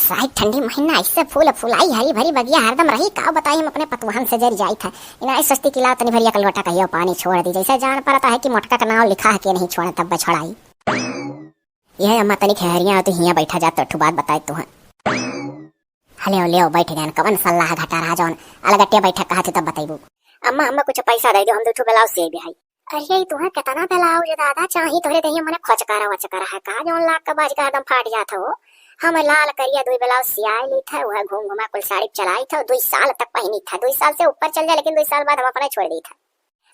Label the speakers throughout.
Speaker 1: बरसात ठंडी महीना ऐसे फूल फुलाई हरी भरी बगिया हरदम रही का बताई हम अपने पतवाहन से जरी जाई था इना सस्ती किला तनी भरिया कलवटा कहियो पानी छोड़ दी जैसे जान पड़ता है कि मोटका का नाम लिखा है कि नहीं छोड़े तब छोड़ाई यह अम्मा तनी खहरिया तो हिया बैठा जा तो बात बताए तू हले ले बैठ गए कवन सलाह घटा रहा जौन अलगट्टे बैठा कहा थे तब बताइबू अम्मा हमें कुछ पैसा दे दो हम दो ब्लाउज से भी है अरे तुम्हें कितना ब्लाउज दादा चाहिए तोरे दही मने खचकारा वचकारा है का जौन लाख का बाज का एकदम फाट जाता हो हम लाल करिया दो ब्लाउज सियाई ली था वह घूम घुमा कुल साड़ी चलाई था 2 साल तक पहनी था 2 साल से ऊपर चल जाए लेकिन 2 साल बाद हम अपना छोड़ दी था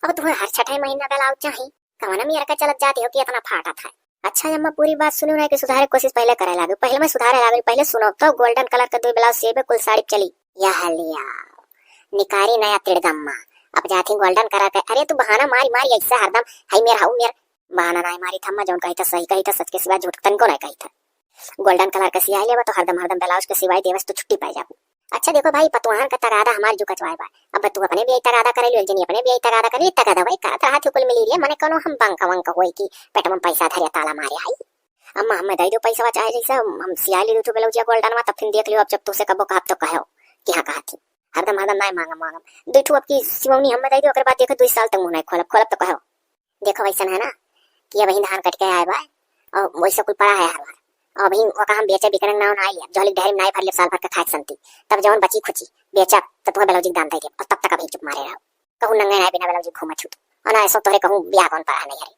Speaker 1: अब तुम्हें हर छठे महीना ब्लाउज चाहिए कवना मेरा का चलत जाती हो कि इतना फाटा था अच्छा जब मैं पूरी बात सुनू ना कि सुधारे कोशिश पहले करे लागू पहले मैं सुधारे लागू पहले सुनो तो गोल्डन कलर का 2 ब्लाउज सेब कुल साड़ी चली यह लिया निकारी नया तिड़गम्मा अब जाती गोल्डन कलर का अरे तू बहाना मारी मारी ऐसा हरदम हाई मेरा हाउ मेरा बहाना नहीं मारी थम्मा जौन कही था सही कही था सच के सिवा झूठ तनको नहीं कही था गोल्डन कलर का सियाई लेवा तो हरदम ब्लाउज के सिवाय देवस तो छुट्टी पाई जाबू अच्छा देखो भाई पतवाहन का तगादा हमार जो कचवाए बा अब तू अपने भी तगादा करे लो जनी अपने भी तगादा करे तगादा भाई करत रहा थी कुल मिली रे मने कोनो हम बंक वंक होई की पेट में पैसा धरिया ताला मारे आई अम्मा हमें दई दो पैसा चाहे जैसा हम सियाई ले दो ब्लाउज गोल्डन में तब फिर देख लियो अब जब तुसे कबो कहा तो कहो कि हां कहा थी हरदम नहीं मांगा दो ठू अब की सिवनी हमें दई दो ओकर बाद देखो 2 साल तक मुंह नहीं खोलब तो कहो देखो वैसा है ना कि अब धान कट के आए बा और वैसे कुल पड़ा है हर अभी ओका हम बेचे बिकरंग ना ना लिया जोली ढेरी नहीं भर ले साल भर का खाए संती तब जवन बची खुची बेचा तो तुम्हें ब्लाउज दान दे के और तब तक अभी चुप मारे रहो कहूं नंगे नहीं बिना ब्लाउज घूमा छूट और ना ऐसा तोरे कहूं ब्याह कौन पड़ा नहीं है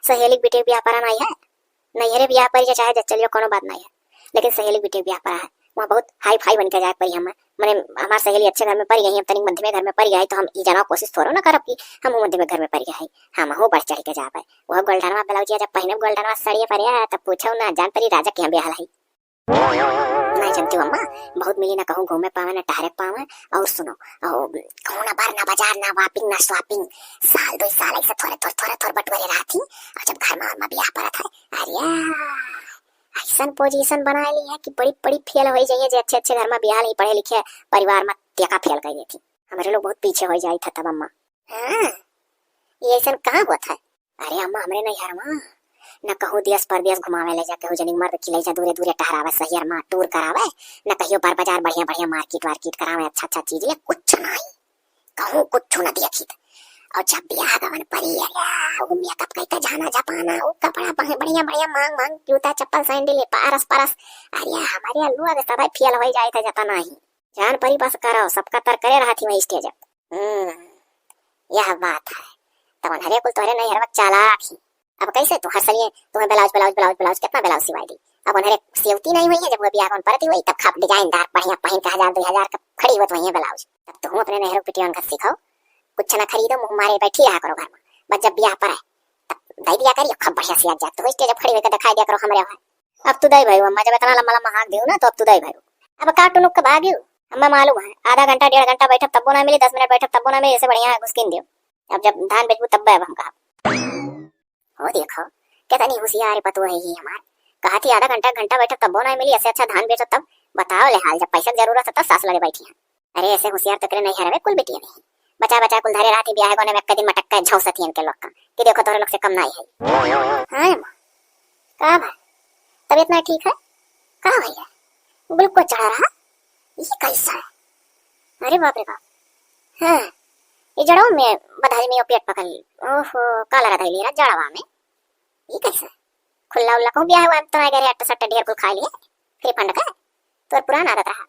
Speaker 1: सहेली बेटे ब्याह पड़ा नहीं है नहीं है ब्याह पर चाहे चलियो कोनो बात नहीं है लेकिन सहेली बेटे ब्याह पड़ा है वहाँ बहुत हाई फाई बन के जाए परी हम मैंने हमारे सहेली अच्छे घर में पड़ गई तनिक मध्य में घर में पड़ गई तो हम ई जाना कोशिश थोड़ा ना करब कि हम मध्य में घर में पड़ गए हम हो बढ़ चढ़ के जा पाए वह गोल्डनवा ब्लाउज जब पहने गोल्डनवा साड़ी पर आया तब पूछो ना जान परी राजा के ब्याह है नहीं जानती अम्मा बहुत मिली ना कहूँ घूमे पावे ना टहरे पावे और सुनो कहूँ ना बार ना बाजार ना वापिंग ना शॉपिंग साल 2 साल ऐसे थोड़े बटवरे रहा थी और जब घर में ब्याह पड़ा था अरे ऐसा पोजीशन बना ली है कि बड़ी बड़ी फेल हो जाइए जो अच्छे अच्छे घर में ब्याह नहीं पढ़े लिखे परिवार में टेका फेल गई थी हमारे लोग बहुत पीछे हो जाई था तब अम्मा हाँ ये ऐसा कहाँ हुआ था अरे अम्मा हमारे नहीं हर माँ न कहूँ देश परदेश घुमावे ले जा कहूँ जनिक मर्द खिले जा दूरे दूरे टहरावे शहर में टूर करावे न कहियो बार बाजार बढ़िया बढ़िया मार्केट वार्केट करावे अच्छा चीज ले कुछ नहीं कहूँ कुछ न देखी और जब ब्याह गवन परी वो मेकअप करके जाना जापाना वो कपड़ा बढ़िया बढ़िया मांग जूता चप्पल सैंडल पारस अरे हमारे अल्लू अगर सब फेल हो जाए था जाता नहीं जान परी बस करो सबका तर करे रहा थी वही स्टेज यह बात है तब हरे कुल तोहरे नहीं हर वक्त चालाक ही अब कैसे तू हर सलिए तुम्हें ब्लाउज कितना ब्लाउज सिवाई दी अब उन्हें सेवती नहीं हुई है जब वो ब्याह कौन परती हुई तब खाप डिजाइनदार बढ़िया पहन के 1000-2000 का खड़ी हुई वही ब्लाउज तब तुम अपने नेहरू पिटियन का सिखाओ कुछ ना खरीदो मुंह मारे बैठी रहा करो घर में बस जब ब्याह पर है तब दई दिया करियो खब बढ़िया सिया जात तो स्टेज पर खड़ी होकर दिखाई दिया करो हमरे भाई अब तू दई भाई अम्मा जब इतना लंबा लंबा हाथ देऊ ना तो अब तू दई भाई अब कार्टून का भागियो अम्मा मालूम है आधा घंटा 1.5 घंटा बैठब तब ना मिले 10 मिनट बैठब तब ना मिले ऐसे बढ़िया है घुसकिन दियो अब जब धान बेचबू तब हम कहा हो देखो कितनी होशियार पतो है ये हमार कहा थी आधा घंटा बैठब तब ना मिली ऐसे अच्छा धान बेचो तब बताओ ले हाल जब पैसा की जरूरत है तब सास लड़े बैठी है अरे ऐसे होशियार तो करे नहीं हरवे कुल बेटियां नहीं बचा कुल धरे राती ब्याह कोने में एक दिन मटक के झौसतियन के लोग का कि देखो तोरे लोग से कम नहीं है हां का भाई तबीयत नहीं ठीक है का भैया ग्लूकोज चढ़ा रहा ये कैसा है अरे बाप रे बाप हां ये जड़ों में बधाई में पेट पकड़ ओहो काला रहा ले रहा जड़वा में ये कैसा खुला उल्ला को ब्याह हुआ तो मैं गरे 8 ढेर को खा लिए फिर फंड का तो पुराना आदत रहा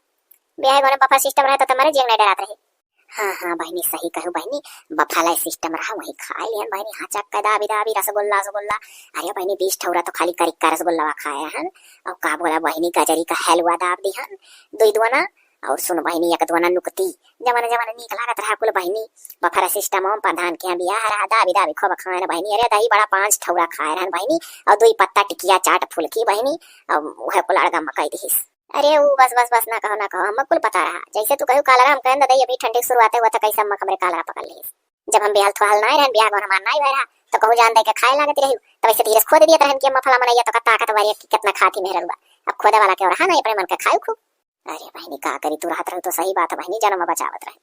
Speaker 1: ब्याह कोने बफा सिस्टम रहा तो तुम्हारे जेंग नहीं डरात रहे हाँ बहनी सही कहू बहनी बफाला सिस्टम रहा वही खा लियन बहनी हाँ चक्का दाबी रसगुल्ला अरे बहनी 20 ठौरा तो खाली करिक का रसगुल्ला खाया हन और का बोला बहनी गजरी का हलवा दाब दी हन 2 दुआना और सुन बहनी एक दुआना नुकती जमाना नीक लागत रहा कुल बहनी बफारा सिस्टम हम प्रधान के बियाह रहा दाबी खूब खाए बहनी अरे दही बड़ा 5 ठौरा खाए रहन बहनी और 2 पत्ता टिकिया चाट फुलकी बहनी और वह कुल अड़गा मकई दिस अरे वो बस ना कहो हम कुल पता रहा जैसे तू कहू काला हम कहन दई अभी ठंडी की शुरुआत हुआ तो कैसे हम हमरे काला पकड़ ली जब हम बेहाल थवाल नहीं रहन ब्याह हमार नहीं रहा तो कहू जान दे के खाए लागत रही तो वैसे धीरे खोद दिया रहन के मफला मनैया तो ताकत वाली कितना खाती मेहरबा अब खोदे वाला के रहा नहीं अपने मन के खाऊ खूब अरे बहनी का करी तू रात रह तो सही बात है बहनी जन्म बचावत रहे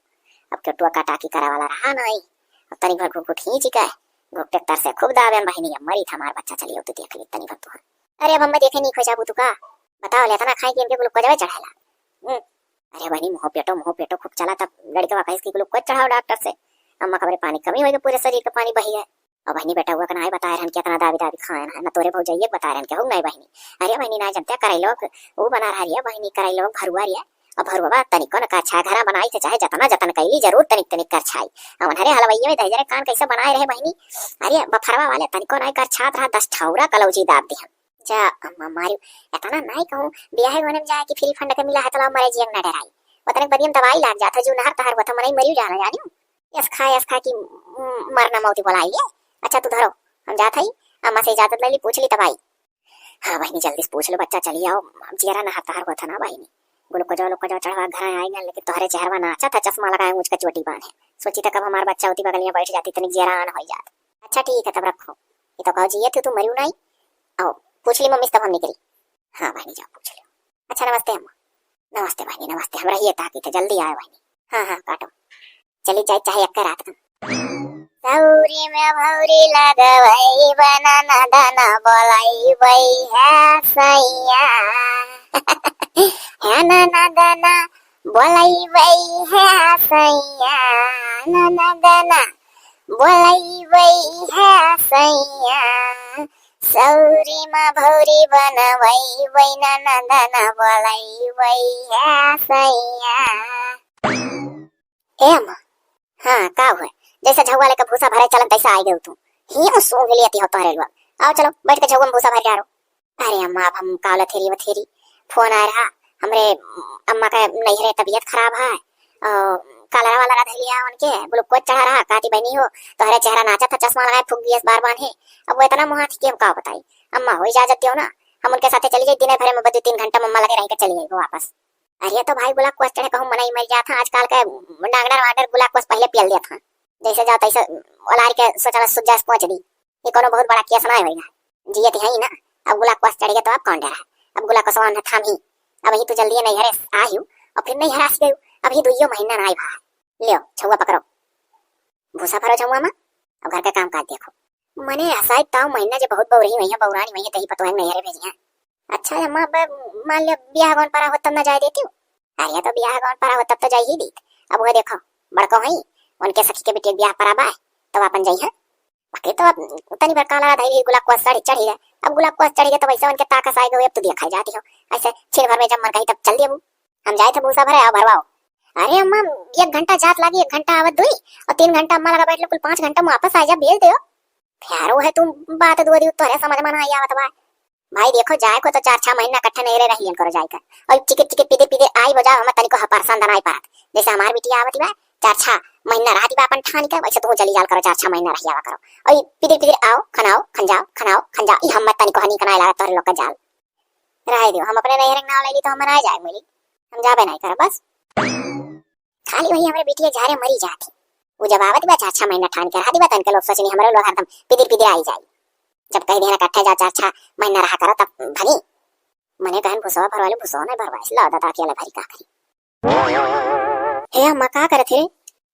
Speaker 1: अब केटुआ काटाकी करे वाला रहा नहीं अब तनी भर को खींच के घुटते तर से खूब दावे बहनी मरी था हमार बच्चा चली तो देख ली तनी भर तू अरे अब हम देखे नहीं खोजा तू का बताओ लेता ना खाई कि इनके ग्लूकोज जब चढ़ाला। अरे बहनी मुँह पेटो खूब चला तब लड़के वाकई इसकी ग्लूकोज चढ़ाओ डॉक्टर से। अम्मा खबरे पानी कमी होगी पूरे शरीर का पानी बही है। और बहनी बेटा हुआ कना बताए रहन कितना दावी दावी खाए ना तोरे भौजाइए बताए रहन क्या हो नहीं बहनी। अरे बहनी ना जनते कराई लोग वो बना रही है बहनी कराई लोग भरुआ रिया और भरुआ तनिको न का छा घरा बनाई से चाहे जतना जतन कैली जरूर तनिक तनिक कर छाई। हमन हरे हलवैया में दहजरे कान कैसे बनाए रहे बहनी। अरे बफरवा वाले तनिको नहीं कर छात रहा 10 ठौरा कलौजी दाब दिहन। जा अम्मा मारियो एतना नहीं कहूं बियाह होने में जाए कि फ्री फंड के मिला है तो मरे जियन न डराई ओतने बदियन दवाई लाग जाता जो नहर तहर वथ मने मरियो जाला जानियो। यस खा की मरना मौती बोलाई ले। अच्छा तू धरो हम जात हई अम्मा से इजाजत ले ली पूछ ली तबाई। हाँ बहनी जल्दी से पूछ लो बच्चा चली आओ जियरा नहर तहर वथ ना बहनी ग्लूकोज चढ़वा घर आएगा लेकिन तोहरे चेहरवा ना अच्छा था चश्मा लगाए मुझका चोटी बांधे सोची तक अब हमारा बच्चा होती बगलियां बैठ जाती तनिक जियरा आन हो जात। अच्छा ठीक है तब रखो ये तो कहो जिये थे तू मरियो नहीं। आओ पूछ ली मम्मी तब हम निकली। हाँ बहनी जाओ पूछ लो। अच्छा नमस्ते अम्मा। नमस्ते बहनी नमस्ते हम रहिए ताकि थे जल्दी आए बहनी। हाँ काटो चली जाए चाहे अक्का रात का। सौरी में भौरी लगवई बनाना दाना बोलाई वही है सैया है ना दाना बोलाई वही है सैया ना दाना बोलाई वही है सैया सौरी में भौरी बनवई वही ना दाना बोलाई वही है सैया। ए अम्मा हाँ का हुआ जैसा झगवा लेकर भूसा भरे चलन तैसा आई गई तू ही सूंघ लिया हो तोरे लोग। आओ चलो बैठ के झगवा में भूसा भर जा रो। अरे अम्मा अब हम काला थेरी वथेरी फोन आ रहा हमरे अम्मा का नहीं रहे तबीयत खराब है काला वाला रहा लिया उनके ग्लूकोज चढ़ा रहा काती बहनी हो तोहरे चेहरा नाचा था चश्मा लगाए फूक दिया बार बार है। अब वो इतना मुहा थी का बताई अम्मा हो इजाजत दियो ना हम उनके साथ चली जाए दिन भरे में बदे 3 घंटा मम्मा लगे रह के चली गई वो वापस। अरे तो भाई गुलाब कोस चढ़े कहूं मनाई मर जा था आजकल का डांगडर वाडर गुलाब कोस पहले पियल दिया था जैसे जाओ तैसे ओलार के सोचा सुजा से पहुंच दी ये कोनो बहुत बड़ा केस ना होएगा जिये थे ही ना। अब गुलाब कोस चढ़ गया तो अब कौन डरा अब गुलाब कोस वान थाम ही अब ही तो जल्दी नहीं हरे आयु और फिर नहीं हरास गयो अभी 2 महीना ना आई भाई लियो छुआ पकड़ो भूसा भरो छुआ में अब घर का काम काज देखो मने ऐसा ही ताऊ महीना जो बहुत बौरही हुई है बौरानी वही तही पतो है नहीं हरे भेजिया। अच्छा अम्मा मान लिया ब्याह गौन पारा हो तब ना जाए देती हूँ। अरे तो ब्याह गौन पारा हो तब तो जाए ही दी अब वो देखो बड़को है उनके सखी के बेटे ब्याह पराबा है तो अपन जाइए बाकी तो अब तनी बार काला धाई गुलाब को चढ़ी है अब गुलाब को चढ़ी है तो वैसे उनके ताकस आएगा अब तो दिखाई जाती हो ऐसे छिन भर में जब मन कही तब चल दिए हम जाए थे भूसा भरे आओ भरवाओ। अरे अम्मा 1 घंटा जात लगी 1 घंटा आवत दुई और 3 घंटा अम्मा लगा बैठ लो कुल 5 घंटा वापस आ जा बेल दो प्यारो है तुम बात दो दी तो समझ में ना आवत बा भाई देखो जाए को तो 4-6 महीना इकट्ठे नहीं रही करो जाए कर और चिकिट चिकिट पीते पीते आई बजा हम तनिको परेशान दनाई पात जैसे हमार बिटिया आवती बा 4-6 महीना रहती बा अपन ठान के वैसे तू चली जाल करो 4-6 महीना रहिया करो और पीते पीते आओ खनाओ खंजाओ ई हम तनिको हनी कनाई लगा तोरे लोग का जाल रह दियो हम अपने नहीं रंगना लेली तो हम आ जाए मिली हम जाबे नहीं कर बस खाली वही हमारे बिटिया झारे मरी जाती वो जब आवत बा 4-6 महीना ठान के रहती बा तनके लोग सोचनी हमरे लोग हरदम पीते पीते आई जाई जब कहीं देना इकट्ठे जा 4-6 महीना रहा करो तब भनी मने कहन भुसवा भरवाले भुसवा नहीं भरवाइस ला दादा अकेला भरी का करी। हे अम्मा का करे थे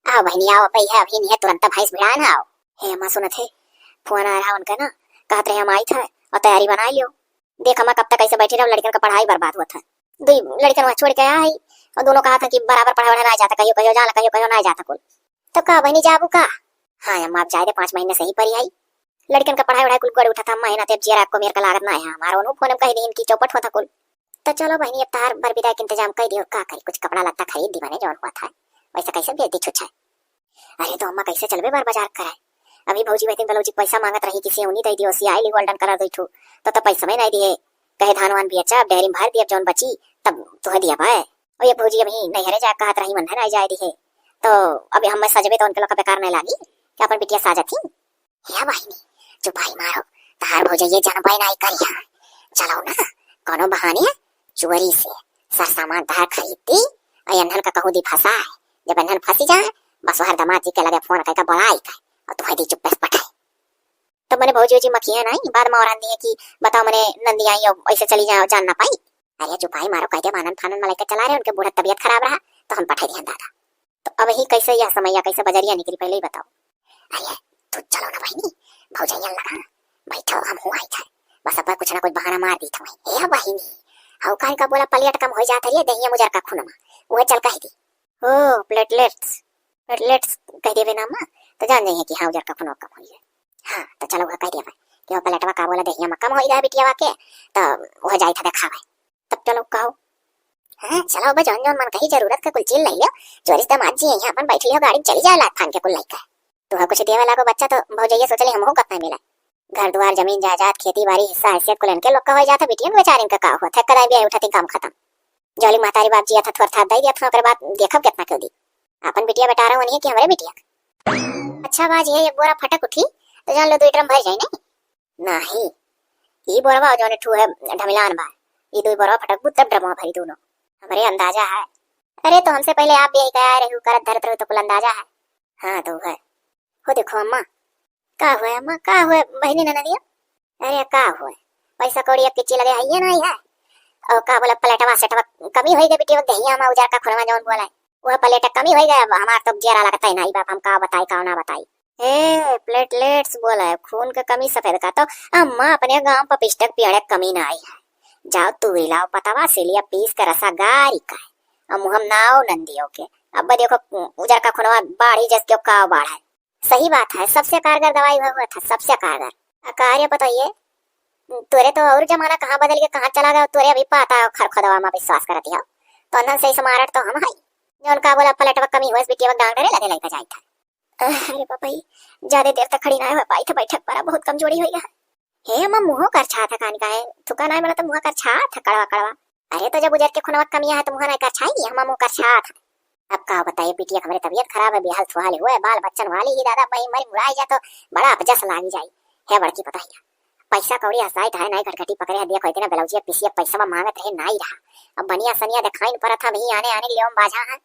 Speaker 1: आओ बहनी आओ पई है अभी नहीं है तुरंत भैंस भिड़ा ना आओ। हे अम्मा सुनत है फोन आ रहा उनका ना कहत रहे हम आई था और तैयारी बना लियो देख अम्मा कब तक ऐसे बैठी रहो लड़कन का पढ़ाई बर्बाद हुआ था 2 लड़कन वहां छोड़ के आई और दोनों कहा था कि बराबर पढ़ाई ना जाता कहियो जाला कहियो नहीं जाता कुल तो का बहनी जाबू का। हाँ अम्मा आप जाए थे 5 महीने से ही परी आई लड़कन का पढ़ाई कुल गड़ उठा था महीना तेब जिया आपको मेरे का लागत ना है हमारा उन्होंने फोन में कह दी इनकी चौपट होता कुल तो चलो बहनी अब तार बर विदाई के इंतजाम कर दियो का करी कुछ कपड़ा लगता खरीद दी मैंने जौन हुआ था वैसे कैसे भेज दी छुच्छा। अरे तो अम्मा कैसे चलबे बार बाजार कराए अभी भौजी वही दिन जी पैसा मांगत रही किसी उन्हीं दे दियो सी आई गोल्डन करा दी तो पैसा में नहीं दिए कहे धान वान भी अच्छा डेयरी भर दिया जौन बची तब तो दिया भाई और ये भौजी अभी नहीं हरे जा कहत रही मन है जाए दी तो अभी हम सजबे तो उनके लोग बेकार नहीं लागी क्या अपन बिटिया साजा थी या बहनी जो भाई मारो तार भौजा ये जानबाई नहीं करिया चलो ना कोनो बहाने चोरी से सर सामान धार खरीदती और अनहन का कहूँ दी फंसाए जब अनहन फंसी जाए बस हर दमाद जी के लगे फोन करके बोलाई का और तुम्हें दी चुप पटाए तो मैंने भौजी जी मखिया नहीं बाद में और दी है कि बताओ मैंने नंदी आई और ऐसे चली जाओ जान ना पाई। अरे जो भाई मारो कहते मानन फानन में लेकर चला रहे उनके बूढ़ा तबियत खराब रहा तो हम पठाई दिया दादा तो अब ही कैसे यह समय या कैसे बजरिया निकली पहले ही बताओ। अरे तू चलो ना बहनी भौजैया लगा बैठो हम हुआ था बस अब कुछ ना कुछ बहाना मार दी था ए बहनी हाउ काहे का बोला पलियट कम हो जात है दहिया मुजर का खूनमा वो चल कह दी। ओ प्लेटलेट्स प्लेटलेट्स कह देवे ना मां तो जान जाइए कि हाँ उजर का खून कम होई है। हाँ तो चलो वो कह देवे कि वो प्लेटवा का बोला दहिया में कम होई रहा बिटिया के तो वो जाई था देखावे तब चलो कहो। हाँ चलो बे जौन जौन मन कही जरूरत का कुल चीज लई लो जोरिस दामाद जी यहां अपन बैठ लियो गाड़ी चली जाए लात फान के कुल लइका तो कुछ देवे लागो बच्चा तो भौजैया सोचले हमहू कतना मिला घर द्वार जमीन जायदाद खेती बाड़ी हिस्सा हैसियत को लेके लोग का हो जाता बिटिया बेचारिन का का हुआ था कदाई भी उठाती काम खत्म जोली महतारी बाप जी था थोर था दई दिया था ओकर बाद देखब कितना क्यों दी अपन बिटिया बेटा रहा नहीं कि हमरे बिटिया। अच्छा बाज ये बोरा फटक उठी तो जान लो 2 ड्रम भर जाई नहीं ई बोरवा जोने ठू है ढमिलान बा ई 2 बोरवा फटक बुत तब ड्रमवा भरी दोनों हमारे अंदाजा है। अरे तो हमसे पहले आप भी यही कहा रहे हो करत धरत रहे तो कुल अंदाजा है। हाँ तो है हो देखो अम्मा का हुआ अम्मा का हुआ बहनी ने दिया। अरे का हुआ पैसा कौड़ी अब किच्ची लगे है ना है और का बोला प्लेटवा सेटवा कमी होई गई बिटिया दहिया में उजार का खुरवा जौन बोला वो प्लेट कमी होई गया हमार तो जरा लगता है नहीं बाप हम का बताई का ना बताई। ए प्लेटलेट्स बोला है खून का कमी सफेद का तो अम्मा अपने गांव पर पिस्टक पियड़े कमी ना आई है जाओ तू हिलाओ पतावा से लिया पीस कर रसा गारी का है हम नाव नंदियों के अब देखो उजर का खुनवा बाढ़ी जस का बाढ़ है। सही बात है सबसे कारगर दवाई हुआ था सबसे कारगर कार्य बताइए तोरे तो और जमाना कहाँ बदल के कहाँ चला गया तोरे अभी पता खरखो दवा में विश्वास करती हो तो अंदर से समारट तो हम है जौन का बोला पलटवा कमी हुआ बिटिया डांग डरे लगे लइका जाई था। अरे पापा ज्यादा देर तक खड़ी ना हो पाई था बैठक पर बहुत कमजोरी हो गया हे अम्मा मुंह कर छा था कान का है थुका ना बोला तो मुंह कर छा था कड़वा कड़वा। अरे तो जब उजर के खुनवा कमिया है तो मुंह नहीं कर छाई हम मुंह कर छा था। अब का बताइए बिटिया हमारी तबीयत खराब है बेहाल सुहाल हुआ है बाल बच्चन वाली ही दादा भाई मरी मुड़ाई जा तो बड़ा अपजस लागी जाई है बड़की पता है पैसा कौड़ी हसाई था नहीं घटघटी पकड़े दिया कोई ना ब्लाउजिया पिसिया पैसा मांगत रहे नहीं रहा अब बनिया सनिया दिखाई पर था भी आने आने लियो बाजा है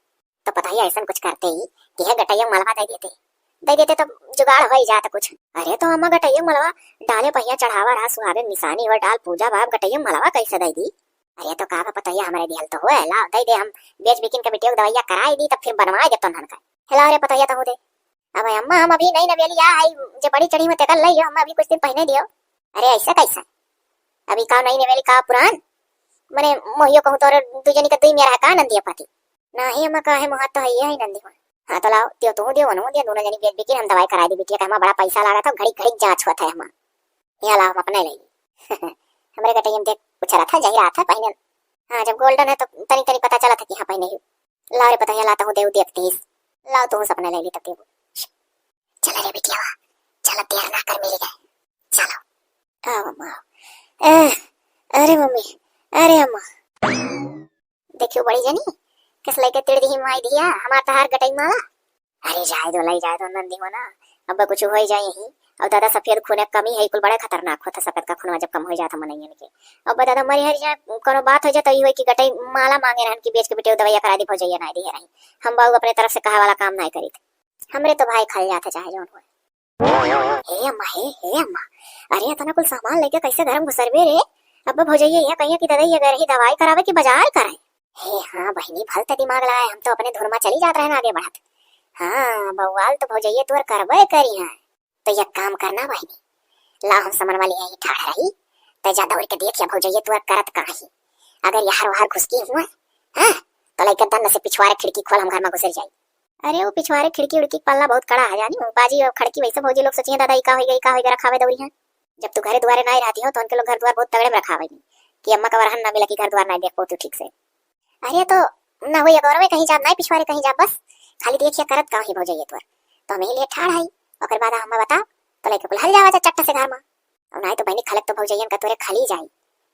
Speaker 1: तो पता ही ऐसा कुछ करते ही कि है गटैया मलवा दे देते तो जुगाड़ हो ही जाता कुछ। अरे तो अम्मा गटैया मलवा डाले पहिया चढ़ावा रहा सुहागे निशानी और डाल पूजा बाप गटैया मलवा कैसे दे दी। अरे तो कहा पता है हमारे दिल तो हो लाओ दे दे हम बेच बिकिन के बिटिया दवाइया कराई दी तब फिर बनवाए दे तन का हेला रे पता तो हो दे। अब अम्मा हम अभी नहीं नवेली आई जे बड़ी चढ़ी में तकल लइयो हम अभी कुछ दिन पहले दियो। अरे ऐसा कैसा अभी का नहीं नवेली का पुरान मने मोहियो कहूं तोरे दुजनी का दुई मेरा का नंदिया पाती नहीं अम्मा का है मोह तो है ही नंदी में। हाँ तो लाओ दियो तू दियो वनु दियो दोनों जनी बेच बिकिन हम दवाई करा दी बिटिया का हमारा बड़ा पैसा लगा था घड़ी घड़ी जांच हुआ था हम यहाँ लाओ हम अपने ले हमारे गटैया में देख पूछ रहा था जही रहा था पहले। हाँ जब गोल्डन है तो तनी तनी पता चला था कि हाँ पहने ही लाओ रे पता है लाता हूँ देव देखती लाओ तू सपना ले ली तब देव चल रे बिटिया चल देर ना कर मिल गए चलो आओ अम्मा अरे मम्मी अरे अम्मा देखियो बड़ी जनी किस लेके तिड़ दी माई दिया हमार तहार गटई माला। अरे जाए दो लई जाए दो नंदी हो ना अब कुछ हो ही जाए ही और दादा सफेद खून कमी है कुल बड़ा खतरनाक होता सफेद का खून जब कम हो जाता मनैयन के अब दादा मरी हर जाए कोनो बात हो जाता ही कि गटई माला मांगे रहन की बेच के बेटे दवाइया करा दी हो जाइए नहीं दी रही हम बाबू अपने तरफ से कहा वाला काम नहीं करी थे हमरे तो भाई खा जाते चाहे जौन हो। हे अम्मा अरे तना कुल सामान लेके कैसे घर में घुसरबे रे अब हो जाइए यहाँ कहिए कि दादा ये अगर ही दवाई करावे कि बाजार कराए। हे हाँ बहनी भल तो दिमाग लगाए हम तो अपने धुर में चली जाते रहे आगे बढ़त। हाँ बउआल तो भौजैया तोर करबे करी है तो ये काम करना बहनी ला हम समन वाली है ठाड़ रही तो जा दौड़ के देख या भौजैया तोर करत कहीं अगर यार वहां घुसकी हुआ हां तो लाइक दन से पिछवाड़े खिड़की खोल हम घर में घुसर जाई। अरे वो पिछवाड़े खिड़की उड़की पल्ला बहुत कड़ा है जानी बाजी और खड़की वैसे भौजी लोग सोचिए दादा का हो गई रखावे दौड़ी है जब तू घरे द्वारे नहीं रहती हो तो उनके लोग घर द्वार बहुत तगड़े में रखावे कि अम्मा का वरहन ना मिला कि घर द्वार नहीं देख पो तू ठीक से। अरे तो ना हो गौरव में कहीं जा नहीं पिछवाड़े कहीं जा बस खाली देखिए करत का ही भौजैया तोर तो हमें लिए ठाड़ है ओकर बाद हम बता तो लेके कुल हल जावा चट्टा से घर में और नहीं तो बहनी खलक तो भौजैया का तोरे खाली जाई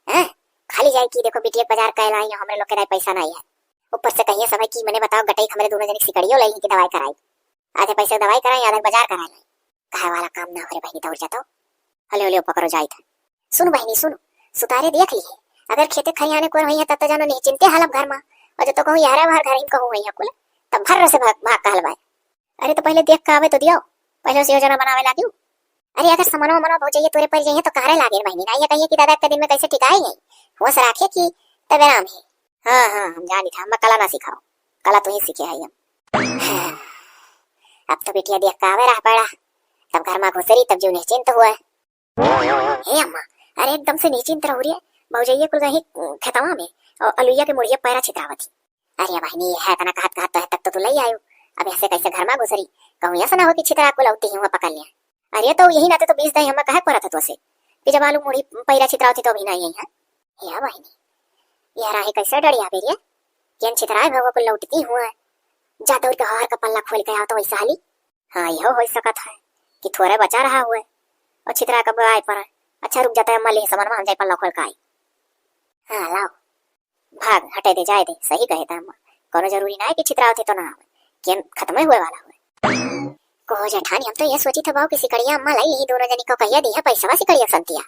Speaker 1: हैं खाली जाई कि देखो बिटिया बाजार कह लाई हमरे लोग के पैसा नहीं है ऊपर से कहिए समय की मैंने बताओ गटई हमरे दोनों जनी सिकड़ियो लई की दवाई कराई आधे पैसे दवाई कराई आधे बाजार कराई कहे वाला काम ना हो रे बहनी दौड़ जाता हले हले पकड़ो जाई था। सुन बहनी सुन सुतारे देख लिए अगर खेते खरियाने को रही है तब तो जानो नहीं चिंते हालत घर में और जो तो कहूं यार बाहर घर ही कहूं वही कुल तब भर से भाग का हलवाए। अरे तो पहले देख के आवे तो दियो पहले से योजना बनावे लागियो। अरे अगर समनो मनो हो जाइए तोरे पर जाइए तो कारे लागे बहनी ना ये कहिए कि दादा के दिन में कैसे टिकाई नहीं होश रखे कि तबे नाम है। हां हम जानी था मैं कला ना सिखाओ कला तो ही सीखे है हम अब तो बिटिया देख के आवे रहा पड़ा तब घर में घुसरी तब जो निश्चिंत हुआ। हे अम्मा अरे एकदम से निश्चिंत रहो रे भौजैया कुल रही खेतवा में और अलुइया के मुड़िया पैरा छितरावत थी। अरे बहनी है तना कहत कहत तो है तक तो लई आयो। अब ऐसे कैसे घर में घुसरी कहूँ ऐसा ना हो कि छितरा को लौटी हुआ पकड़ लिया। अरे तो यही नाते तो 20 दही हम कहे पड़ा था तो से कि जब आलू मुड़ी पैरा छितरावती तो भी नहीं यही है या बहनी यार आहे कैसे डरिया बेरिया केन छितराए भगो को लौटती हुआ जा दौड़ के हार का पल्ला खोल के आओ तो वैसा हाली। हाँ यह हो सकत है कि थोड़े बचा रहा हुआ और छितरा का बुआई पर अच्छा रुक जाता है अम्मा ले सामान हम जाए पल्ला खोल का आई। हाँ लाओ भाग हटे दे जाए दे सही कहे था अम्मा कोनो जरूरी ना है कि छितरावती तो ना आवे केन खत्म हुए वाला हुए को जेठानी हम तो ये सोची था बाऊ कि सिकड़िया अम्मा लाई यही दोनों जनी को कहिया दी है पैसा सिकड़िया संतिया।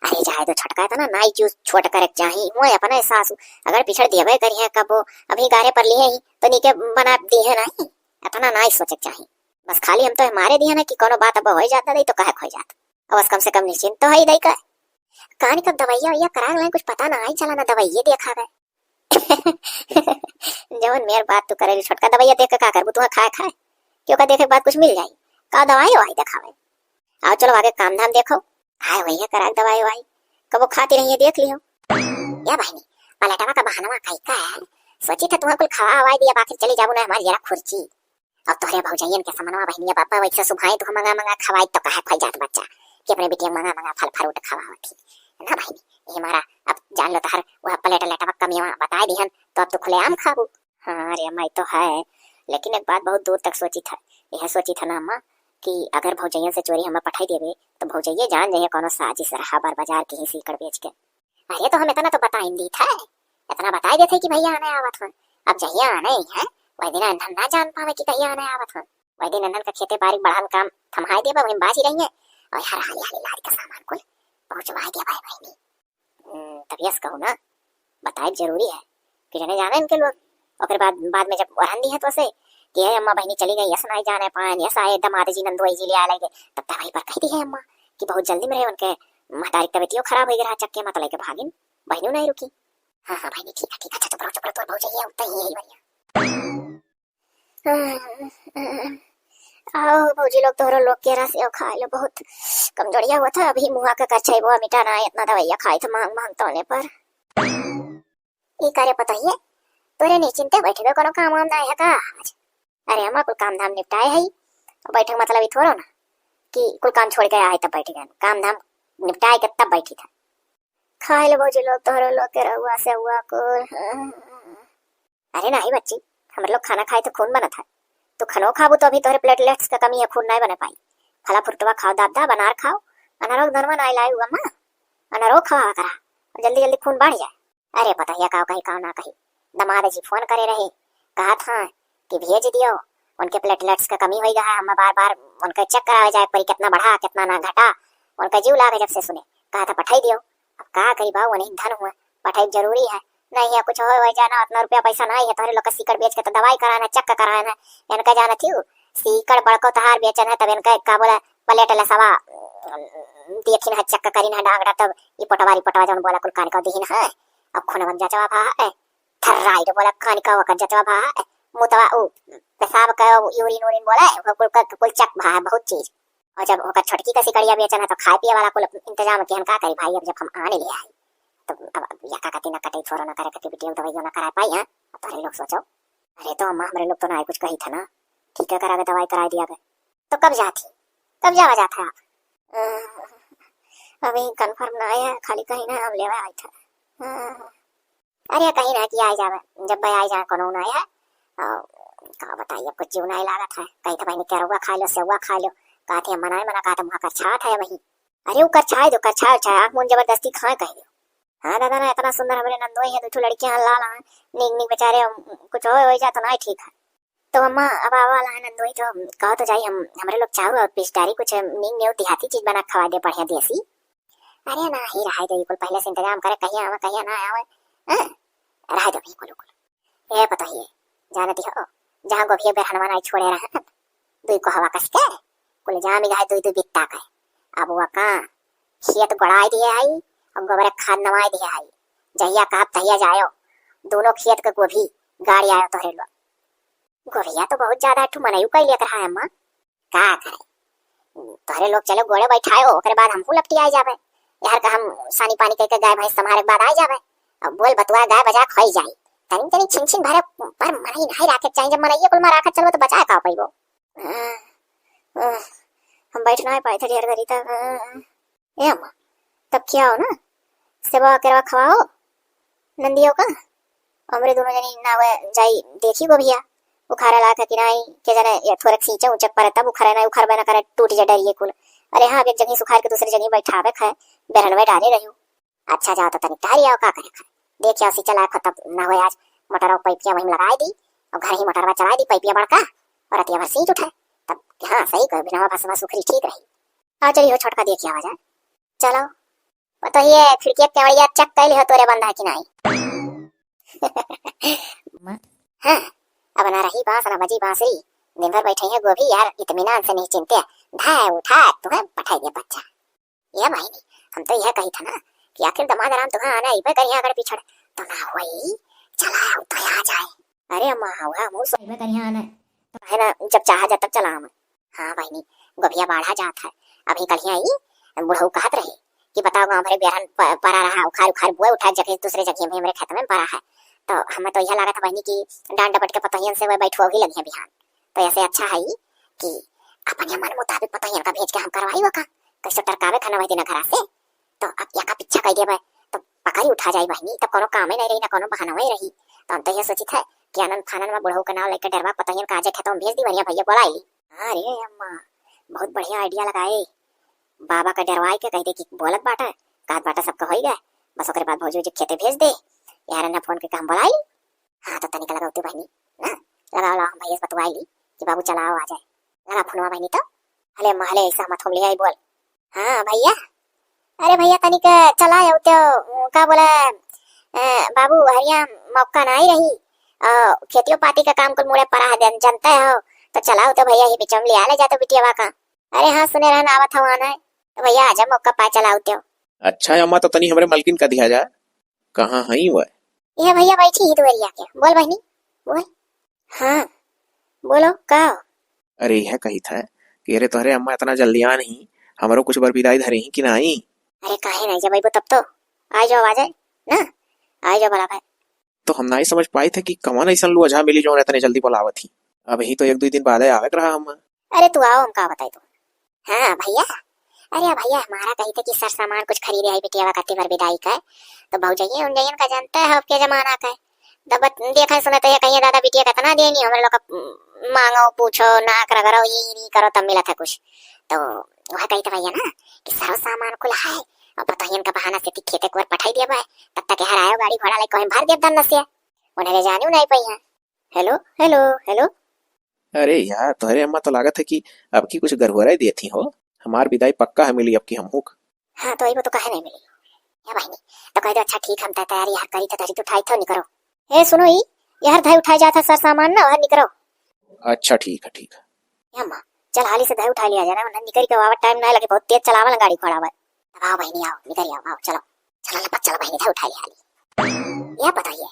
Speaker 1: अरे जाए तो छटका था ना नाई चूस छोट करे चाही हुए अपने सासू अगर पिछड़ दिए करिए कब अभी गारे पर लिए ही तो नीके बना दी है नहीं अपना नाई सोचे चाही बस खाली हम तो मारे दिया ना कि कोनो बात अब हो जाता नहीं तो कहे खो जाता और बस कम से कम निश्चिंत तो है ही दई का कहानी कब दवाइया वैया करा गए कुछ पता ना आई चला ना दवाइये देखा गए जवन मेर बात तू करे छोटका दवाइया देख के का करबू तू खाए खाए क्यों का देखे बाद कुछ मिल जाई का दवाई वाई देखावे आओ चलो आगे काम धाम देखो हाय भैया करा दवाई वाई कब खाती रहिए देख लियो या बहनी पलटवा का बहाना कई का है सोची था तुम्हें कुल खावा हवाई दिया बाकी चली जाबू ना हमारी जरा खुर्ची अब तोहरे भौजैयन के समनवा बहनिया पापा वैसे सुभाई तो मंगा मंगा खवाई तो कहा खोई जात बच्चा कि अपने बेटिया मंगा मंगा फल फ्रूट खवावती ना बहनी ये हमारा अब जान लो तार वह प्लेट लेटवा कमियां बता दिहन तो अब तो खुलेआम खाबू। हाँ रे अम्मा तो है लेकिन एक बात बहुत दूर तक सोची था यह सोची था ना अम्मा कि अगर भौजैया से चोरी हमें पठाई देवे तो भौजैया जान जाइए कोनो साजिश रहा बार बाजार की ही सीकड़ बेच के। अरे तो हम इतना तो बता दी था इतना बता देते कि भैया आने आवत हन अब जहिया आने ही है वही दिन अंधन ना जान पावे कि कहिया आने आवत हन वही दिन अंधन का खेते बारी बढ़ान काम थमाई देबा वही बाजी रही है और हर हाली हाली लारी का सामान को पहुंचवा दिया भाई बहनी तब यस कहूँ ना बताए जरूरी है कि जने जाने इनके लोग और बाद में जब वरन दी है तो से कि अम्मा बहनी चली गई यस नहीं जाने पाए यस आए दमाद जी नंदोई जी ले आ लगे तब दवाई पर कह दी है अम्मा कि बहुत जल्दी में रहे उनके महतारी तबियतियों खराब हो गया चक्के मत लेके भागिन बहनों नहीं रुकी। हाँ हाँ बहनी ठीक है अच्छा चुप रहो तो भौजैया उतना ही यही बढ़िया आओ भौजी लोग तोहरो लोग के रस खा लो बहुत कमजोरिया हुआ था अभी मुहा का कच्चा वो मिटा ना इतना दवाइया खाई था मांग मांग तोने पर ये करे पता ही है तोरे निश्चिंते बैठे गए कोनो काम वाम ना है का आज। अरे अम्मा कुल काम धाम निपटाए है बैठक मतलब ही थोड़ा ना कि कुल काम छोड़ के आए तब बैठ गए काम धाम निपटाए के तब बैठी था खाए लो भौजी लोग तोहरो लोग के रहुआ से हुआ कुल। अरे नहीं बच्ची हम लोग खाना खाए तो खून बना था तो खनो खाबू तो अभी तोहरे प्लेटलेट्स का कमी है खून नहीं बना पाई फला फुटवा खाओ दादा बनार खाओ अनारोग धनवा नहीं लाई हुआ माँ अनारोग खावा करा जल्दी जल्दी खून बढ़ जाए। अरे पता ही काव कहीं काव ना कहीं दमाद जी फोन करे रहे कहा था कि भेज दियो उनके प्लेटलेट्स का कमी हो गया है हम बार बार उनका चेक कराया जाए पर कितना बढ़ा कितना ना घटा उनका जीव लागे जब से सुने कहा था पठाई दियो अब कहा करी बाबू नहीं धन हुआ पठाई जरूरी है नहीं है कुछ हो जाना उतना रुपया पैसा नहीं है तोहरे लोग का सीकड़ बेच के तो दवाई कराना चक्कर कराना इनका जाना थी सीकड़ बड़को तहार बेचन है तब इनका का बोला प्लेट लसवा देखिन है चक्कर करीन है डागड़ा तब ये पटवारी पटवा जन बोला कुल कान का दिहिन है अब खून बन जाचवा भा है थर्राइड बोला कान का वकन जाचवा भा है मुतवा ओ पेशाब का यूरिन उरिन बोला है कुल चक भा है बहुत चीज और जब ओकर छोटकी का सिकड़िया बेचन है तो खाए पिए वाला कुल इंतजाम के हम का करी भाई अब जब हम आने ले आए तो अब यका कति ना कटे छोरो ना करे कति बिटिया दवाई ना करा पाई है तारे लोग सोचो अरे तो अम्मा हमारे लोग तो ना कुछ कही था ना ठीक है करा के दवाई करा दिया गए तो कब जावा जाता आप अभी कंफर्म ना आया खाली कहीं ना हम लेवा आया था अरे कहीं ना कि आ जावे जब भाई आ जा कोनो ना आया का बताइए कुछ जीव नहीं लागत है कहीं तो भाई ने क्या खा लो सेवा खा लो कहा थे मना कहा था वहां का छात है वही अरे वो कर छाए जो कर छाए आँख मुन जबरदस्ती खाए कह दो। हाँ दादा ना इतना सुंदर हमारे नंदोई है दो लड़कियां लाल नीक नीक बेचारे कुछ हो जा तो ना ठीक है तो अम्मा अब आवा ला नंदोई तो कहो तो जाई हम हमारे लोग चावल और पिस्तारी कुछ नीक न्यू देहाती चीज बना खवा दे बढ़िया देसी। अरे ना ही रहा दे बिल्कुल पहले से इंतजाम करे कहीं आवा कहीं ना आवे रहा दो बिल्कुल ये पता ही जानती हो जहाँ गोभिया बेरहनवा नहीं छोड़े रहा दुई को हवा कस के कुल जहाँ मिला है दुई बित्ता का अब वो का खेत गड़ाई दिए आई और गोबर खाद नवाई दिया आई जहिया कहा तहिया जायो दोनों खेत का गोभी गाड़ी आयो तोहरे लोग गोभिया तो बहुत ज्यादा ठू मनायू कई लेकर है अम्मा का करे तोहरे लोग चलो गोड़े बैठाए ओकरे बाद हमको लपटी आई जावे यार का हम सानी पानी कह के गाय भैंस तुम्हारे बाद आ जावे। अब बोल बतुआ गाय बजा खोई जाई तनी तनी छिन छिन भरे पर मनई नहीं राखे चाहिए। जब मनइए कुल में राखे चलबो तो बचाए का पाइबो। हम बैठना है पाए थे ढेर घरी तक। ए अम्मा तब क्या हो ना सेवा करवा खवाओ नंदियों का। हमरे दोनों जनी ना हुए जाई देखी गो भैया बुखार ला के किनाई के जने ये थोड़े खींचे ऊंचक पर तब बुखार ना उखार बना करे टूट जा डरिए कुल। अरे हां एक जगह सुखार के दूसरी जगह बैठावे खाए बेरनवे डाले रहियो। अच्छा जाओ तो तनी टारी आओ का करे खाए देखिए उसी चला खत्म ना हुए आज मोटर और पाइपिया वहीं लगाई दी और घर ही मोटरवा चला दी पाइपिया बड़का और अतिया भर सीट उठाए तब हाँ सही कर बिना भसवा सुखरी ठीक रही। आ चलिए छोटका देखिए आवाज चलो बताइए खिड़की केवड़िया चेक कर लियो तोरे बंदा है कि नहीं। हाँ अब ना रही बांस ना बजी बांसुरी दिन भर बैठे हैं गोभी यार इत्मीनान से नहीं चिंते ढाए उठा तुम्हें पठाई दिया बच्चा। ये भाई नहीं हम तो यह कही था ना कि आखिर दमाद आराम तुम्हें आना ही करिए अगर पिछड़ तो ना हुई चला तो आ जाए। अरे अम्मा हुआ मुंह सही में करिए आना तो है ना जब चाहा जा तब चला हम। हाँ भाई नहीं गोभिया बाढ़ा जाता है अभी कल आई बुढ़ऊ कहत रहे कि बताओ गाँव भरे बेरहन परा रहा उखार उखार बुआ उठा जगह दूसरे जगह में मेरे खेत में परा है तो हमें तो यह लगा था बहनी की डांड डपट के पतहियन से वह बैठो ही लगी है बिहान तो ऐसे अच्छा है कि अपन मन मुताबिक पतहियन का भेज के हम करवाई वो का कैसे टरकावे खाना वही दिन घर से तो अब या का पीछा कह दिया तो पकड़ी उठा जाई बहनी तब कोनो काम ही नहीं रही ना कोनो बहाना ही रही तो हम तो यह सोची था कि आनंद फानन में बुढ़ऊ का नाम लेकर डरवा पतहियन का आजे खेतों में भेज दी बढ़िया भैया बोलाई। अरे अम्मा बहुत बढ़िया आइडिया लगाए बाबा का डरवाई के कह दे कि बोलत बाटा काट बाटा सबका हो गया बस ओकरे बाद भौजी खेते भेज दे यार ना फोन के काम बोलाई। हाँ तो तनिक लगाओ बहनी ना लगाओ ला भैया से बतवाई ली कि बाबू चलाओ आ जाए लगा फोनवा बहनी तो हले महले ऐसा मत हम ले आई बोल। हाँ भैया अरे भैया तनिक चलाओ तो का बोला बाबू हरिया मौका ना ही रही खेतियों पाती का काम कुल मुड़े पड़ा है जनता हो तो चलाओ तो भैया ही बिचम ले आले जाते बिटिया का। अरे हाँ सुने रहना आवत हवा ना तो भैया आजा मौका पा चलाओ तो।
Speaker 2: अच्छा है अम्मा तो तनी हमरे मलकिन का दिया जाए कहाँ है वो
Speaker 1: ये भैया बैठी ही दुवरिया के बोल बहनी बोल। हाँ बोलो का।
Speaker 2: अरे यह कही था कि अरे तोहरे अम्मा इतना जल्दी आ नहीं हमारो कुछ बार विदाई धरे ही कि नहीं।
Speaker 1: अरे काहे नहीं जब तब तो आ जाओ आ जाए ना आ जाओ बड़ा भाई।
Speaker 2: तो हम नहीं समझ पाए थे कि कौन ऐसा लुझा मिली जो इतने जल्दी बुलावत थी अब ही तो एक दो दिन बाद आवे रहा हम।
Speaker 1: अरे तू आओ हम का बताई तू। हाँ भैया अरे भैया हमारा कही थे कि सर सामान कुछ खरीदे है बिटिया का बार विदाई का तो भाई उन जयन का जानता है अब के जमाना का तब देखा सुना तो ये कहिए दादा बिटिया का इतना देनी हम लोग मांगो पूछो नाक रगड़ो ये नहीं करो तब मिला था कुछ तो वह कही था भैया ना कि सारा सामान खुला है और पतहियन का बहाना से खेते को पठाई दिया भाई तब तक यार आयो गाड़ी घोड़ा लेके भर दिया दन नसिया उन्हें ले जाने नहीं पाई है। Hello hello hello.
Speaker 2: अरे यार तोहरे अम्मा तो लागत है कि अब की कुछ गड़बड़ाई दी थी हो हमार विदाई पक्का है मिली अब की हम हुक।
Speaker 1: हाँ तो वो तो कहे नहीं मिली या भाई नहीं तो कह दो अच्छा ठीक हम तैयारी यार करी तो धरी उठाई तो नहीं करो। ए सुनो ही यार धाई उठाई जाता सर सामान ना और निकरो।
Speaker 2: अच्छा ठीक है ठीक है।
Speaker 1: अम्मा चल हाली से धाई उठा लिया जाए ना निकरी के वावा टाइम ना लगे बहुत तेज चलावा गाड़ी घोड़ा हुआ। आओ बहनी आओ निकरी आओ चलो चलो लपक चलो बहनी धाई उठा लिया हाली। या बताइए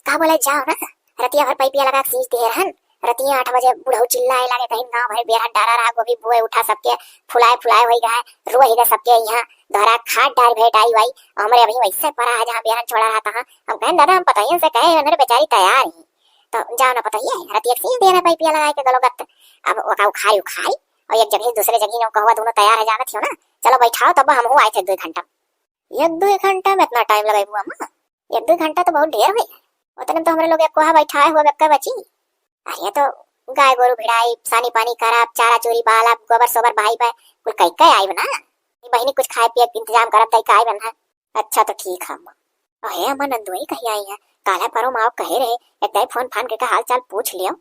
Speaker 1: का बोला जाओ ना रतिया भर पाइपिया लगा सींच दे रहन रतिया 8 बजे बुढ़ऊ चिल्लाए लगे कहीं गांव भर बेरा डारा रहा गोभी बुए उठा सबके फुलाए फुलाए होई गए रोही गए सबके यहाँ दोहरा खाट डाल भेट आई भाई हमरे अभी वैसे पड़ा है जहाँ बेरा छोड़ा रहा था हम कहें दादा हम पताइए से कहे मेरे बेचारी तैयार ही तो जाओ ना बताइए रतिया सींच देना पाइपिया लगा के गलोगत अब वो उखाई उखाई और एक जगह दूसरे जगह ना कहुआ दोनों तैयार है जाना थी ना चलो बैठाओ तब हम आए थे 2 घंटा 1-2 घंटा में इतना टाइम लगाई बुआ अम्मा 1-2 घंटा तो बहुत ढेर हुई उतने तो हमारे लोग एक कोहा बैठाए हुआ बेक्का बची। अरे तो गाय गोरु भिड़ाई सानी पानी कराब चारा चोरी बाला गोबर सोबर भाई भाई कुल कई कई आई बना बहनी कुछ खाए पिए इंतजाम करब तई काय बना। अच्छा तो ठीक है अम्मा। अरे अम्मा नंदुई कहीं आई है काला परो माँ कहे रहे एक दाई फोन फान के हाल चाल पूछ लियो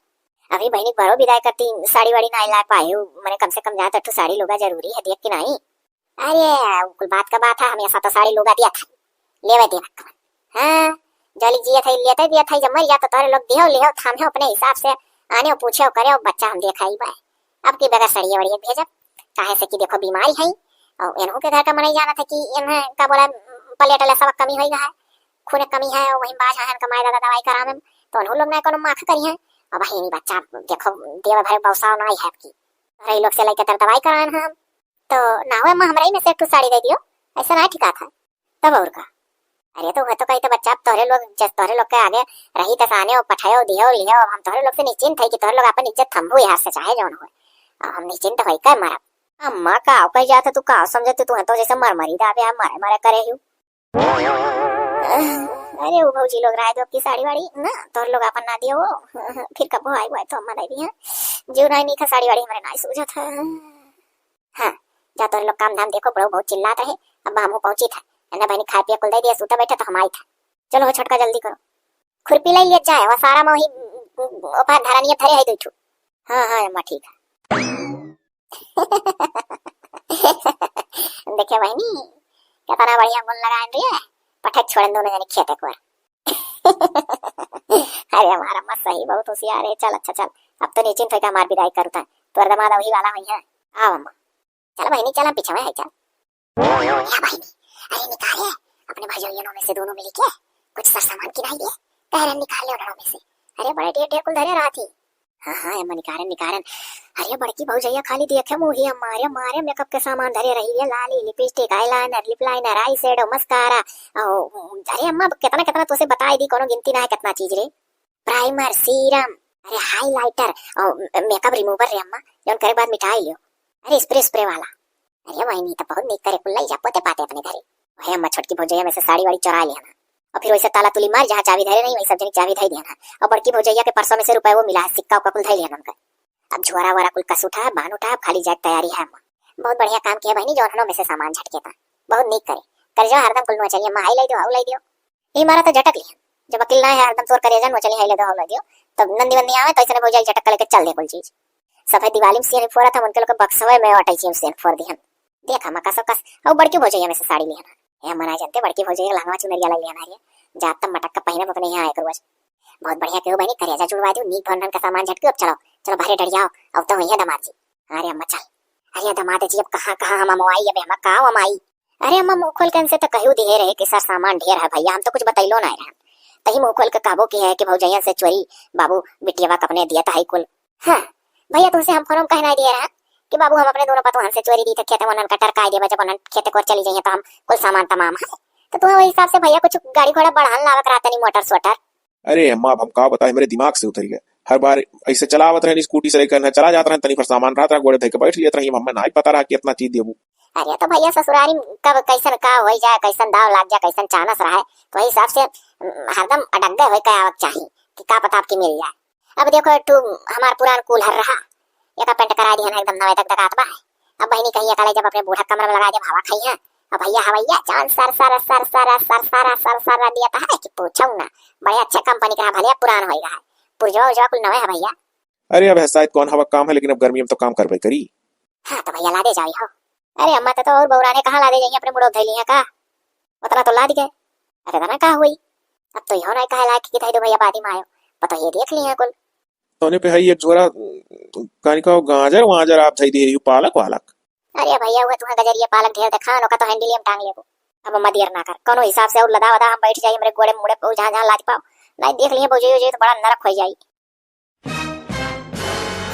Speaker 1: अभी बहनी बरो विदाई करती साड़ी वाड़ी ना ला पाए मैंने कम से कम जाता तो साड़ी लोगा जरूरी है देख के नहीं। अरे कुल बात का बात है हम ऐसा तो साड़ी लोगा दिया था लेवे देवा हाँ जली जिया था लेते दिया था जब मर जाता तारे लोग देहो लेहो थामे अपने हिसाब से आने पूछे करे बच्चा हम देखा ही बाय अब की बगैर सड़िए वड़िए भेजब काहे से कि देखो बीमारी है और इन्हों के घर का मन जाना था कि इन्हें का बोला पलेट सब कमी हो गया है खून कमी है वही बाज है कमाए दादा दवाई करा में तो उन्हों लोग ने कोनो माफ करी है अब वही नहीं बच्चा देखो देव भर बौसाव नहीं है आपकी रही लोग से लेकर दवाई करान हम तो ना हो हमरा ही में से एक साड़ी दे दियो ऐसा ना ठिका था तब और का। अरे तो तो कही तो बच्चा अब तोहरे लोग जस तोहरे लोग के आगे रही तसाने और पठायो दियो लियो, हम तोहरे लोग से निश्चिंत है कि तोहरे लोग अपन इज्जत थंबू यहाँ से चाहे जौन हो। अब हम निश्चिंत होई का मारा अम्मा का कह जाता तू का समझते तू है तो जैसे मरमरी दाबे हम मारे मारे करे हूं। अरे वो भौजी लोग राय दो की साड़ी वाड़ी ना तोहरे लोग अपन ना दियो वो फिर कब आई हुआ तो अम्मा नहीं भी है जीव नहीं खा साड़ी वाड़ी हमारे नहीं सूझा था। हाँ जा तोहरे लोग काम धाम देखो बड़ो बहुत चिल्लात रहे। अब हम पहुंची था ना बहनी खाए पिए कुल दे दिया सूता बैठा तो हम आई था। चलो हो छटका जल्दी करो खुरपी लाई ले जाए वो सारा मोही ओपा धरानिया धरे है दुठू। हाँ अम्मा ठीक है। देखिए बहनी कितना बढ़िया गुण लगाए रही है पटक छोड़न दोनों जने खेत एक बार। अरे हमारा अम्मा सही बहुत होशियार है। चल अच्छा चल अब तो निश्चिंत होकर हमार विदाई करता है तो दमाद वही वाला वही है। आओ अम्मा चल बहनी चल पीछे में है चल। या बहनी अरे निकाले अपने भाइयों में से दोनों मिल के कुछ सर सामान की नहीं है कह रहे निकाल ले उन्होंने में से। अरे बड़े ढेर ढेर कुल धरे रहा थी। हाँ अम्मा निकारन। अरे बड़की भौजैया खाली देखे मुही हमारे मारे मेकअप के सामान धरे रही है लाली lipstick eyeliner lip liner eye shadow mascara. अरे अम्मा कितना कितना तो से बताई दी कोनो गिनती ना है कितना चीज रे प्राइमर सीरम अरे हाइलाइटर और मेकअप रिमूवर रे अम्मा जौन करे बाद मिठाई लियो अरे स्प्रे वाला। अरे वही तो बहुत निक करे कुल्ला जा पोते पाते अपने घरे वही अम्मा छोटकी भौजैया में से साड़ी वाड़ी चुरा लेना और फिर वैसे ताला तुली मार जहाँ चाबी धरे नहीं वही सब जगह चाबी धर देना और बड़की भौजैया के परसों में से रुपए वो मिला है सिक्का उक्का कुल धर लेना उनका। अब झोरा वोरा कुल कस उठा बान उठा खाली जाए तैयारी है अम्मा। बहुत बढ़िया काम किया बहनी जौन में से सामान झटके था बहुत निक करे कर जाओ हरदम कुल चलिए अम्मा हाई लाई दो हाउ लाई दियो ये मारा तो झटक लिया जब अकेल ना है हरदम तोर करे जन चलिए हाई लाई दो हाउ लाई दियो तब नंदी वंदी आवे तो ऐसे भौजाई झटक लेके चल दे कुल चीज सफेद दिवाली में सीन फोरा था उनके लोग बक्सवे में अटाई चीम सीन फोर दिहन देखा मका सकस और बड़की भौजैया में से साड़ी लेना ए मना जानते बड़की भौजैया लहंगा चुनरिया लाई लेना है जात तब मटक का पहिना अपने यहाँ आए करो बहुत बढ़िया क्यों बहनी करेजा जुड़वा दो नीक भरन का सामान झटके अब चलो चलो भारे डर जाओ अब तो वही दमाद जी। अरे अम्मा चल अरे दमाद जी अब कहाँ हम आई अब हम का हम आई। अरे अम्मा मुंह खोल के से तो कहू दे रहे कि सर सामान ढेर है भैया हम तो कुछ बतैलो ना रहे तही मुंह खोल के काबो की है कि भौजैया से चोरी बाबू बिटिया कपने दिया था कुल। हाँ भैया तुमसे हम फोरम कहना दिए रहा कि बाबू हम अपने दोनों पतवान से चोरी दी थे खेते वन कटर का दे जब खेते को चली जाइए तो हम कुल सामान तमाम है तो तुम्हें वही हिसाब से भैया कुछ गाड़ी घोड़ा बढ़ान लावक रहता नहीं मोटर सोटर।
Speaker 2: अरे अम्मा अब हम का बताए मेरे दिमाग से उतर गया हर बार ऐसे चलावत रहे स्कूटी से लेकर चला जाता रहे तनी पर सामान रहा था गोड़े धके बैठ जात रही हमें ना पता रहा कि इतना चीज देबू।
Speaker 1: अरे तो भैया ससुरारी कब कैसन का हो जाए कैसन दाव लाग जाए कैसन चानस रहा है तो वही हिसाब से हरदम अडग हो क्या आवक चाहिए कि का पता आपकी मिल जाए। अब देखो तू हमार पुरान कूलर रहा एक पेंट करा दिया एकदम नवे तक दगात बा अब बहनी कहिए काले जब अपने बूढ़ा कमर में लगा दे हवा खाई है अब भैया हवैया चांद सर दिया था है कि पूछो ना बड़े अच्छे कंपनी का भले पुरान होएगा है पुरजवा उजवा कुल नवे है भैया।
Speaker 2: अरे अब शायद कौन हवा काम है लेकिन अब गर्मी में तो काम करबे करी।
Speaker 1: हाँ तो भैया ला दे जाओ हो। अरे अम्मा तो और बौराने कहाँ ला दे जाइए अपने मुड़ो धैली है का उतना तो ला दी गए। अरे ना कहा हुई अब तो यो ना कहा ला कि दो भैया बादी में आयो पता ये देख लिया कुल
Speaker 2: तोने पे है ये जोरा कानी का गाजर वाजर आप थई दे पालक वालक।
Speaker 1: अरे भैया हुआ तुम्हें गजरिया पालक ढेर देखा नो का तो हैंडलियम टांग लेबो अब अम्मा देर ना कर कोनो हिसाब से और लदा वदा हम बैठ जाइए मेरे गोड़े मुड़े पे जहां लाज पाओ नहीं देख लिए बोझे तो बड़ा नरक हो जाई।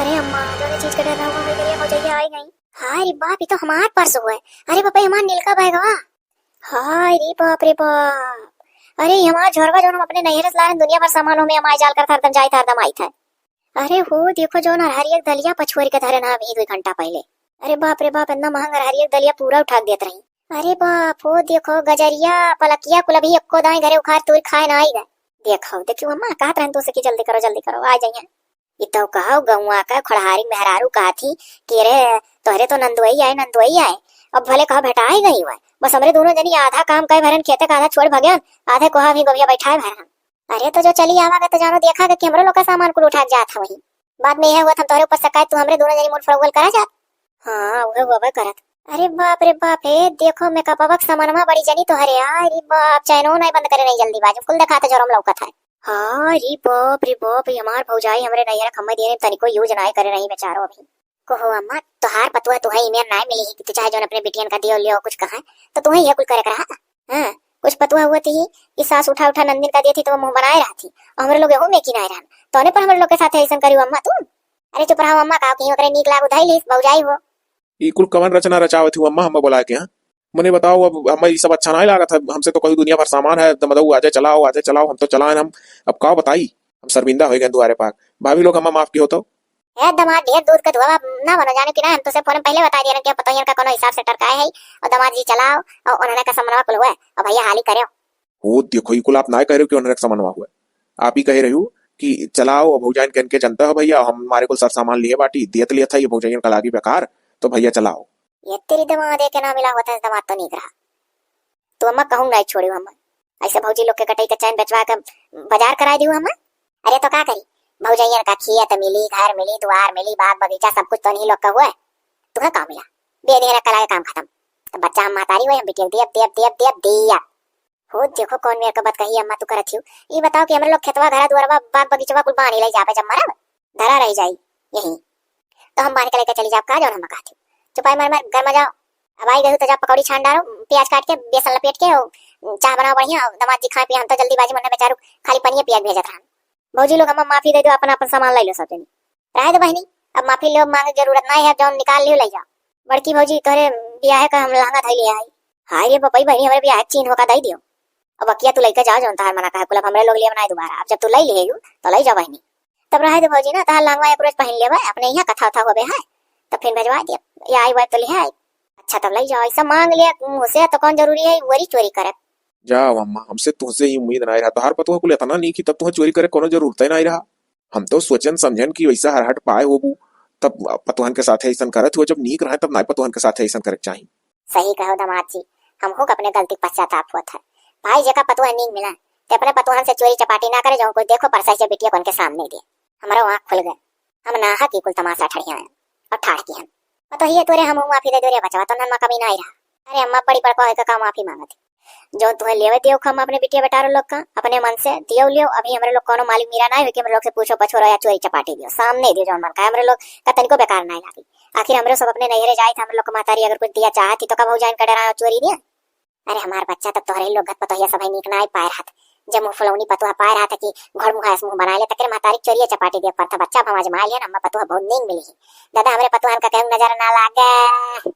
Speaker 1: अरे अम्मा जो चीज का डर रहा हुआ है हो जाइए आई नहीं। हाय रे बाप ये तो हमार पर्स हुआ है। अरे पापा हमार नीलका बैग हुआ। हाय रे बाप रे बाप अरे हमार झोरवा जो हम अपने नैहरस लारे दुनिया भर सामानों में हमारे जाल कर हरदम जाई था हरदम आई था। अरे हो देखो जो ना हरियर दलिया पछुआरी के धरे ना अभी 2 घंटा पहले। अरे बाप रे बाप इतना महंगा हरियर दलिया पूरा उठा देत रही। अरे बाप हो देखो गजरिया पलकिया कुल अभी एको दाई घरे उखाड़ तोड़ खाए ना आई गए। देखो अम्मा कहत रहन तो से कि जल्दी करो आ जाइए इतो कहो गौवा का खड़हारी मेहरारू कहा थी कि रे तोहरे तो नंदुई आए अब भले कहा भेटा ही गई हुआ बस हमरे दोनों जनी आधा काम कहे भरन खेते का आधा छोड़ भगन आधे कोहा भी गोबिया बैठाए भरन। अरे तो जो चली आवागे तो जानो देखा कि हमरे लोग का सामान कुल उठा जात वही बाद में यह हुआ था तोहरे ऊपर शिकायत तू हमरे दोनों जनी मूड फड़वल करा जात। हाँ वो हुआ करत। अरे बाप रे बाप हे देखो मैं कपावक सामानमा बड़ी जनी तो हरे अरे बाप चैनो नहीं बंद करे नहीं जल्दी बाजू कुल दिखाते जोरम लौकत है। हाँ रे बाप हमार भौजाई हमरे नैहरा खम्मे देने तनिको यूज ना करे नहीं बेचारो अभी कहो अम्मा तोहार पतुआ तुहे ईमेल ना मिली कि तू चाहे जो अपने बिटियन का दियो लियो कुछ कहा तो तुम्हें यह कुल करे रहा था। हाँ कुछ पतुआ हुआ थी कि सास उठा नंदिन का दी थी तो मुंह बनाए रहा थी और हमरे लोग एहो में की ना रहन तोने पर हमरे लोग के साथ ऐसा करियो अम्मा तुम। अरे चुप रहो अम्मा का कहीं ओकरे नीक लाग उधाई ली भौजाई हो
Speaker 2: ई कुल कवन रचना रचावत हूं अम्मा हम बोला के हां मने बताओ, अब हमें ये सब अच्छा नहीं लागत है। हमसे तो कहीं दुनिया भर सामान है, तो मदऊ आजे चलाओ, हम तो चलाएं हम। अब का बताई, हम शर्मिंदा हो गए दुआरे पाक। भाभी लोग हमें माफ की हो तो।
Speaker 1: ए दमाद ढेर दूध का धुआ ना बनो जाने की ना, हम तो से फोन में पहले बता दिया ना कि पता का कोनो हिसाब से टरकाए है। और दमाद जी चलाओ और उन्होंने का समनवा कुल हुआ और भैया हाली करे।
Speaker 2: वो देखो, ये कुल आप ना कह रहे हो कि उन्होंने समन्वा हुआ है। आप ही कह रही हो कि चलाओ, भौजाइन कहन के जनता हो भैया, हम हमारे को सर सामान लिए बाटी दियत लिया था, ये भौजाइन का लागी बेकार, तो भैया चलाओ।
Speaker 1: ये तेरी दमाद के ना मिला होता है, दमाद तो नहीं रहा। तो अम्मा कहूँ नहीं छोड़ी हम ऐसे भौजी लोग के कटाई का चैन बेचवा कर बाजार करा दी हम। अरे तो का करी, भौजैया का खेत मिली, घर मिली, द्वार मिली, बाग बगीचा सब कुछ तो नहीं लोग का हुआ है। तुम्हें काम मिला बेदेहरा कलाए काम खत्म। तो बच्चा हम मातारी हुए, हम बिटिया दिया दिया दिया दिया दिया हो। देखो कौन मेरे का बात कही अम्मा तू करत हूँ। ये बताओ कि हमरे लोग खेतवा घर द्वारवा बाग बगीचा कुल पानी ले जावे, जब मरब धरा रह जाई यही तो हम बांध के लेकर चली जाओ का जाओ हम कहती चुपाई मर मर घर में जाओ। अब आई गई तो जा पकौड़ी छान डालो, प्याज काट के बेसन लपेट के चाय बनाओ बढ़िया, दमाद जी खाए पिए, हम तो जल्दीबाजी में बेचारू खाली पनिया पिया भेजत रहन। भौजी लोग हम माफी दे दो, अपन अपन सामान ले लो सब जनी रहे दो बहनी। अब माफी लो, मांगे जरूरत नहीं है, जौन निकाल लियो ले जाओ। बड़की भौजी तोरे ब्याह का हम लहंगा धई ले आई। हाय रे पपई बहनी, हमरे ब्याह चीन होका दई दियो। अब अकिया तू लेके जाओ, जौन तार मना कहे कुल हमरे लोग लिए बनाए दोबारा। अब जब तू लई ले तो लई जाओ बहनी। तब रहे दो भौजी ना, तार लहंगा एक रोज पहन लेबे, अपने यहाँ कथा उथा होबे है तब फिर भेजवा दिया। ये आई बात तो ले आई अच्छा, तब लई जाओ। ऐसा मांग लिया मुझसे तो कौन जरूरी है वरी चोरी करे।
Speaker 2: जाओ अम्मा, हमसे तुझसे ही उम्मीद नहीं रहा, तोहार पतो कुल इतना नहीं कि तब तुम्हें चोरी करे कोनो जरूरत ही नहीं रहा। हम तो सोचन समझन कि वैसा हरहट पाए होबू, तब पतोहन के साथ ऐसा करत हो। जब नीक रहे तब नाई पतोहन के साथ ऐसा करे चाहिए।
Speaker 1: सही कहो दमाद जी, हमको अपने गलती पश्चाताप हुआ था। भाई जगह पतुआ नींद मिला ते अपने पतुहन से चोरी चपाटी ना करे, जो कोई देखो परसा से बिटिया कौन के सामने दे। हमारा आँख खुल गए, हम नाहा की कुल तमाशा ठड़िया और ठाड़ की हम तो ये तोरे हम माफी दे दो रे बचवा, तो नन्मा कभी नहीं रहा। अरे अम्मा बड़ी पड़को है का माफी मांगत जो तुम्हें लेवे दियो हम अपने बिटिया बेटारो लोग का अपने मन से दियो लियो। अभी हमारे लोग कोनो मालिक मीरा नहीं हो कि हमारे लोग से पूछो पछोरो या चोरी चपाटी दियो, सामने दियो जो मन का हमारे लोग का तनिको बेकार नहीं लागी। आखिर हमारे सब अपने नैहरे जाए थे, हम लोग को मातारी अगर कुछ दिया चाहती तो कब हो जाए कड़रा चोरी दिया। अरे हमारा बच्चा तब तोहरे लोग गत पतोहिया सब नीक ना पाए रहा था। जब मुंह फुलौनी पतुहा पाए रहा था कि घर मुंह मुंह बना ले तक मातारी चोरिया चपाटी दे पर था बच्चा हम आजमा लिया ना, पतुहा बहुत नीक मिली। दादा हमारे पतुहन का कहूं नजर ना लागे।